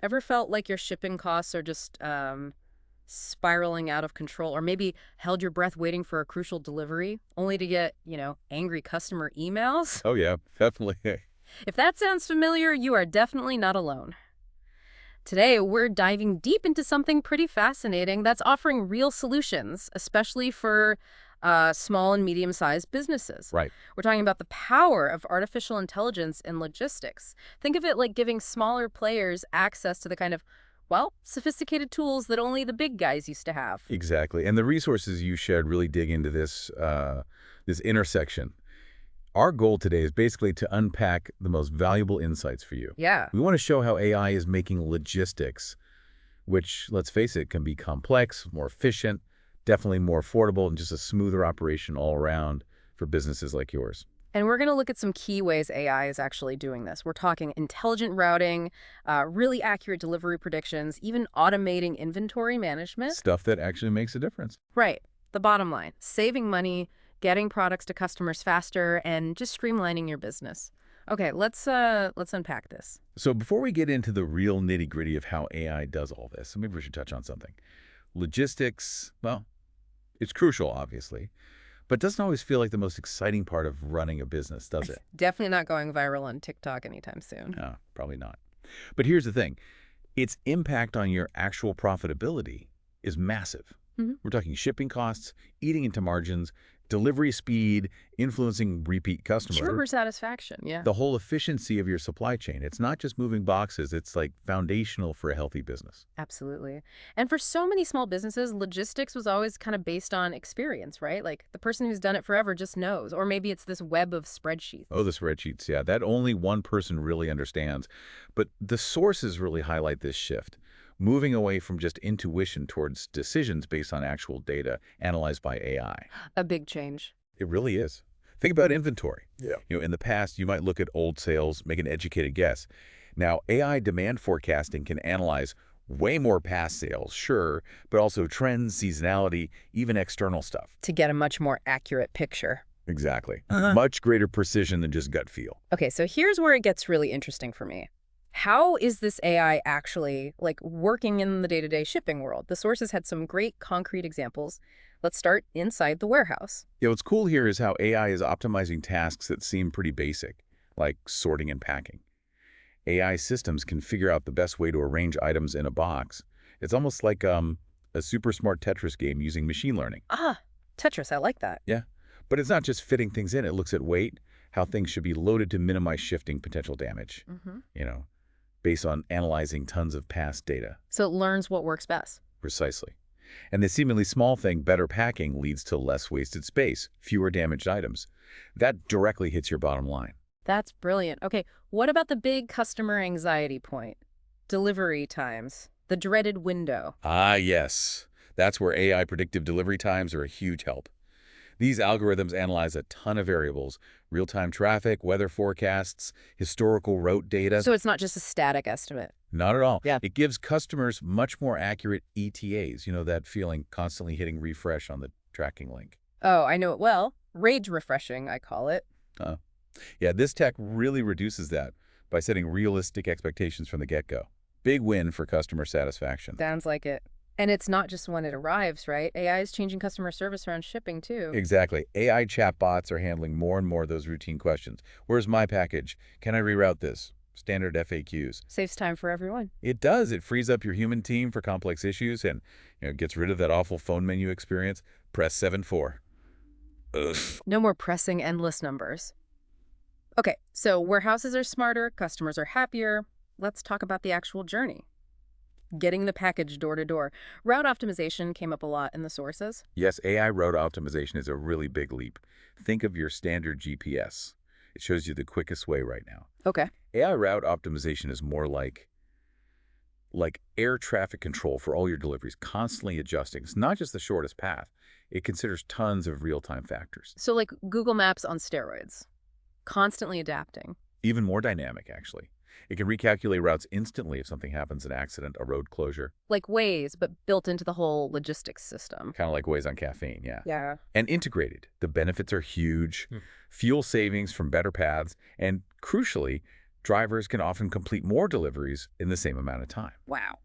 Ever felt like your shipping costs are just spiraling out of control, or maybe held your breath waiting for a crucial delivery, only to get, angry customer emails? Oh, yeah, definitely. If that sounds familiar, you are definitely not alone. Today, we're diving deep into something pretty fascinating that's offering real solutions, especially for small and medium-sized businesses. Right. We're talking about the power of artificial intelligence in logistics. Think of it like giving smaller players access to the kind of, well, sophisticated tools that only the big guys used to have. Exactly. And the resources you shared really dig into this intersection. Our goal today is basically to unpack the most valuable insights for you. Yeah. We want to show how AI is making logistics, which, let's face it, can be complex, more efficient, definitely more affordable, and just a smoother operation all around for businesses like yours. And we're going to look at some key ways AI is actually doing this. We're talking intelligent routing, really accurate delivery predictions, even automating inventory management. Stuff that actually makes a difference. Right. The bottom line, saving money, getting products to customers faster, and just streamlining your business. Okay, let's unpack this. So before we get into the real nitty-gritty of how AI does all this, maybe we should touch on something. Logistics, well, it's crucial, obviously, but doesn't always feel like the most exciting part of running a business, does it? Definitely not going viral on TikTok anytime soon. No, probably not. But here's the thing. Its impact on your actual profitability is massive. hmm We're talking shipping costs, eating into margins, delivery speed, influencing repeat customers, Shopper satisfaction, yeah. the whole efficiency of your supply chain. It's not just moving boxes. It's like foundational for a healthy business. Absolutely. And for so many small businesses, logistics was always kind of based on experience, right? Like the person who's done it forever just knows. Or maybe it's this web of spreadsheets. Oh, the spreadsheets, yeah, that only one person really understands. But the sources really highlight this shift, moving away from just intuition towards decisions based on actual data analyzed by AI. A big change. It really is. Think about inventory. Yeah. In the past, you might look at old sales, make an educated guess. Now, AI demand forecasting can analyze way more past sales, sure, but also trends, seasonality, even external stuff. To get a much more accurate picture. Exactly. Uh-huh. Much greater precision than just gut feel. Okay, so here's where it gets really interesting for me. How is this AI actually, working in the day-to-day shipping world? The sources had some great concrete examples. Let's start inside the warehouse. What's cool here is how AI is optimizing tasks that seem pretty basic, like sorting and packing. AI systems can figure out the best way to arrange items in a box. It's almost like a super smart Tetris game using machine learning. Ah, Tetris, I like that. Yeah. But it's not just fitting things in. It looks at weight, how things should be loaded to minimize shifting potential damage, based on analyzing tons of past data. So it learns what works best. Precisely. And the seemingly small thing, better packing, leads to less wasted space, fewer damaged items. That directly hits your bottom line. That's brilliant. Okay, what about the big customer anxiety point? Delivery times. The dreaded window. Ah, yes. That's where AI predictive delivery times are a huge help. These algorithms analyze a ton of variables, real-time traffic, weather forecasts, historical route data. So it's not just a static estimate. Not at all. Yeah. It gives customers much more accurate ETAs, that feeling constantly hitting refresh on the tracking link. Oh, I know it well. Rage refreshing, I call it. Yeah, this tech really reduces that by setting realistic expectations from the get-go. Big win for customer satisfaction. Sounds like it. And it's not just when it arrives, right? AI is changing customer service around shipping, too. Exactly. AI chatbots are handling more and more of those routine questions. Where's my package? Can I reroute this? Standard FAQs. Saves time for everyone. It does. It frees up your human team for complex issues and gets rid of that awful phone menu experience. Press 7-4. Ugh. No more pressing endless numbers. Okay, so warehouses are smarter, customers are happier. Let's talk about the actual journey. Getting the package door to door. Route optimization came up a lot in the sources. Yes, AI route optimization is a really big leap. Think of your standard GPS. It shows you the quickest way right now. Okay. AI route optimization is more like air traffic control for all your deliveries, constantly adjusting. It's not just the shortest path. It considers tons of real-time factors. So like Google Maps on steroids. Constantly adapting. Even more dynamic, actually. It can recalculate routes instantly if something happens, an accident, a road closure. Like Waze, but built into the whole logistics system. Kind of like Waze on caffeine, yeah. Yeah. And integrated. The benefits are huge. Fuel savings from better paths, and crucially, Drivers can often complete more deliveries in the same amount of time. Wow.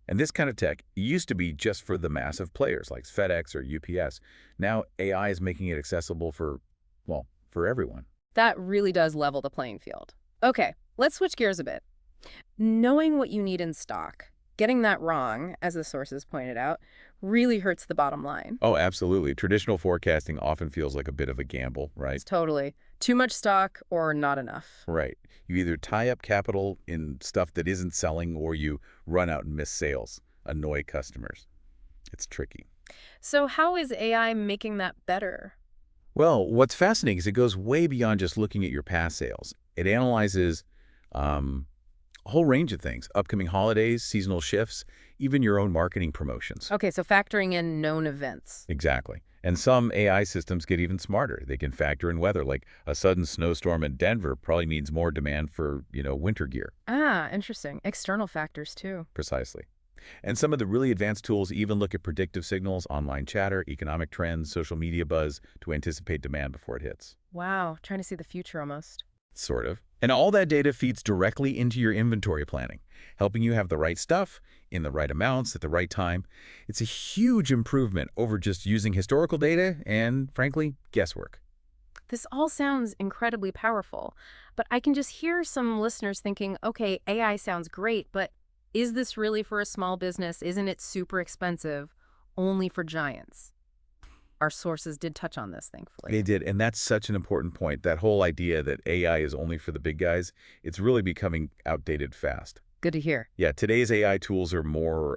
And this kind of tech used to be just for the massive players like FedEx or UPS. Now AI is making it accessible for, well, for everyone. That really does level the playing field. Okay, let's switch gears a bit. Knowing what you need in stock, getting that wrong, as the sources pointed out, really hurts the bottom line. Oh, absolutely. Traditional forecasting often feels like a bit of a gamble, right? It's totally too much stock or not enough. Right. You either tie up capital in stuff that isn't selling or you run out and miss sales, annoy customers. It's tricky. So how is AI making that better? Well, what's fascinating is it goes way beyond just looking at your past sales. It analyzes a whole range of things, upcoming holidays, seasonal shifts, even your own marketing promotions. Okay, so factoring in known events. Exactly. And some AI systems get even smarter. They can factor in weather, like a sudden snowstorm in Denver probably means more demand for, winter gear. Ah, interesting. External factors too. Precisely. And some of the really advanced tools even look at predictive signals, online chatter, economic trends, social media buzz to anticipate demand before it hits. Wow, trying to see the future almost. Sort of. And all that data feeds directly into your inventory planning, helping you have the right stuff in the right amounts at the right time. It's a huge improvement over just using historical data and, frankly, guesswork. This all sounds incredibly powerful, but I can just hear some listeners thinking, okay, AI sounds great, but is this really for a small business? Isn't it super expensive? Only for giants? Our sources did touch on this, thankfully. They did, and that's such an important point. That whole idea that AI is only for the big guys, it's really becoming outdated fast. Good to hear. Yeah, today's AI tools are more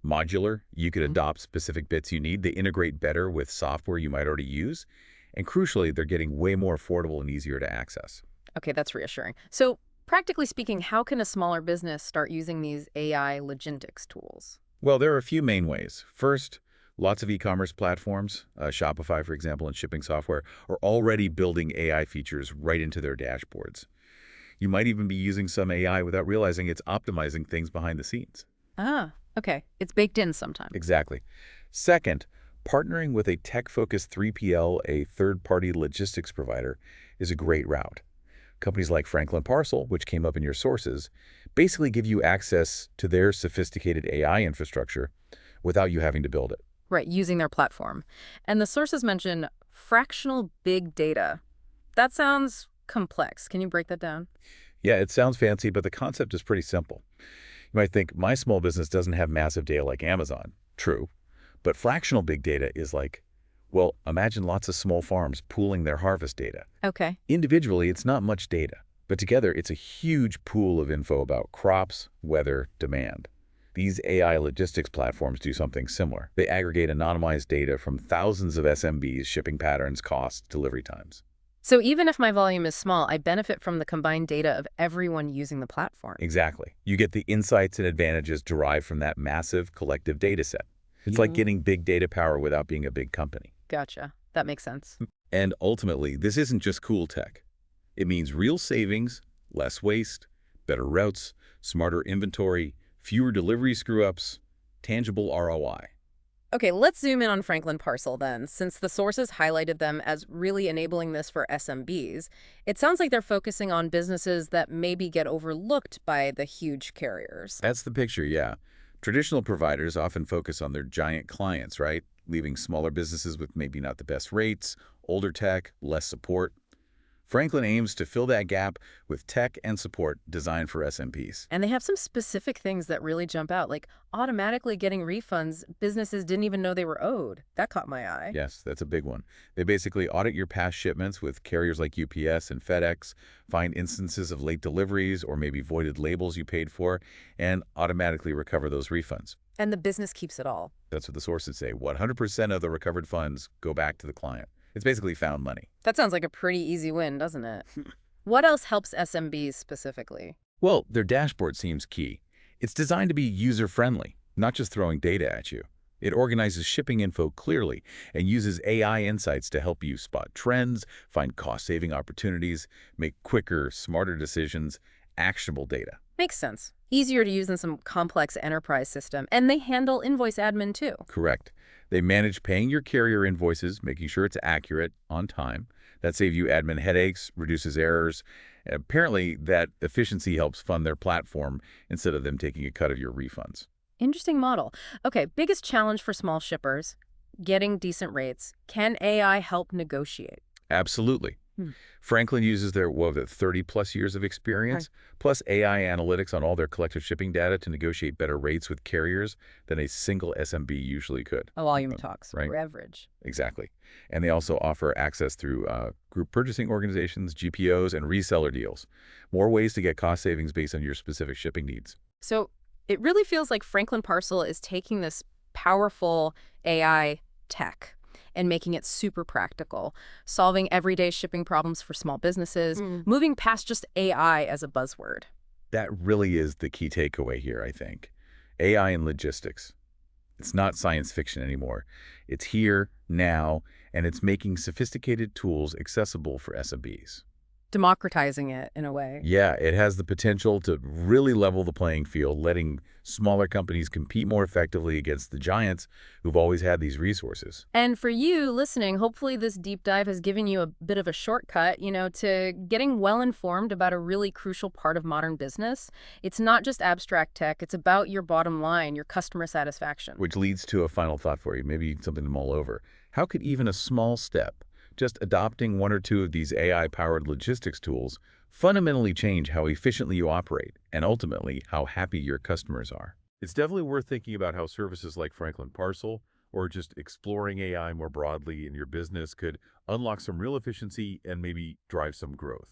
modular. You could Mhm. adopt specific bits you need. They integrate better with software you might already use. And crucially, they're getting way more affordable and easier to access. Okay, that's reassuring. So, practically speaking, how can a smaller business start using these AI logistics tools? Well, there are a few main ways. First, lots of e-commerce platforms, Shopify, for example, and shipping software, are already building AI features right into their dashboards. You might even be using some AI without realizing it's optimizing things behind the scenes. Ah, okay. It's baked in sometime. Exactly. Second, partnering with a tech-focused 3PL, a third-party logistics provider, is a great route. Companies like Franklin Parcel, which came up in your sources, basically give you access to their sophisticated AI infrastructure without you having to build it. Right, using their platform. And the sources mention fractional big data. That sounds complex. Can you break that down? Yeah, it sounds fancy, but the concept is pretty simple. You might think, my small business doesn't have massive data like Amazon. True. But fractional big data is like, well, imagine lots of small farms pooling their harvest data. Okay. Individually, it's not much data, but together it's a huge pool of info about crops, weather, demand. These AI logistics platforms do something similar. They aggregate anonymized data from thousands of SMBs, shipping patterns, costs, delivery times. So even if my volume is small, I benefit from the combined data of everyone using the platform. Exactly. You get the insights and advantages derived from that massive collective data set. It's like getting big data power without being a big company. Gotcha. That makes sense. And ultimately, this isn't just cool tech. It means real savings, less waste, better routes, smarter inventory, fewer delivery screw-ups, tangible ROI. Okay, let's zoom in on Franklin Parcel then. Since the sources highlighted them as really enabling this for SMBs, it sounds like they're focusing on businesses that maybe get overlooked by the huge carriers. That's the picture, yeah. Traditional providers often focus on their giant clients, right? Leaving smaller businesses with maybe not the best rates, older tech, less support. Franklin aims to fill that gap with tech and support designed for SMBs. And they have some specific things that really jump out, like automatically getting refunds businesses didn't even know they were owed. That caught my eye. Yes, that's a big one. They basically audit your past shipments with carriers like UPS and FedEx, find instances of late deliveries or maybe voided labels you paid for, and automatically recover those refunds. And the business keeps it all. That's what the sources say. 100% of the recovered funds go back to the client. It's basically found money. That sounds like a pretty easy win, doesn't it? What else helps SMBs specifically? Well, their dashboard seems key. It's designed to be user-friendly, not just throwing data at you. It organizes shipping info clearly and uses AI insights to help you spot trends, find cost-saving opportunities, make quicker, smarter decisions, actionable data. Makes sense. Easier to use than some complex enterprise system. And they handle invoice admin too. Correct. They manage paying your carrier invoices, making sure it's accurate, on time. That saves you admin headaches, reduces errors, Apparently, that efficiency helps fund their platform instead of them taking a cut of your refunds. Interesting model. Okay, biggest challenge for small shippers, getting decent rates. Can AI help negotiate? Absolutely. Hmm. Franklin uses their, 30-plus years of Okay. experience, plus AI analytics on all their collective shipping data to negotiate better rates with carriers than a single SMB usually could. A volume of talks, Right? leverage. Exactly. And they also offer access through group purchasing organizations, GPOs, and reseller deals. More ways to get cost savings based on your specific shipping needs. So it really feels like Franklin Parcel is taking this powerful AI tech and making it super practical, solving everyday shipping problems for small businesses, moving past just AI as a buzzword. That really is the key takeaway here, I think. AI and logistics. It's not science fiction anymore. It's here, now, and it's making sophisticated tools accessible for SMBs. Democratizing it in a way. Yeah, it has the potential to really level the playing field, letting smaller companies compete more effectively against the giants who've always had these resources. And for you listening, hopefully this deep dive has given you a bit of a shortcut, to getting well informed about a really crucial part of modern business. It's not just abstract tech, it's about your bottom line, your customer satisfaction. Which leads to a final thought for you, maybe something to mull over. How could even a small step, just adopting one or two of these AI-powered logistics tools, fundamentally change how efficiently you operate and ultimately how happy your customers are? It's definitely worth thinking about how services like Franklin Parcel or just exploring AI more broadly in your business could unlock some real efficiency and maybe drive some growth.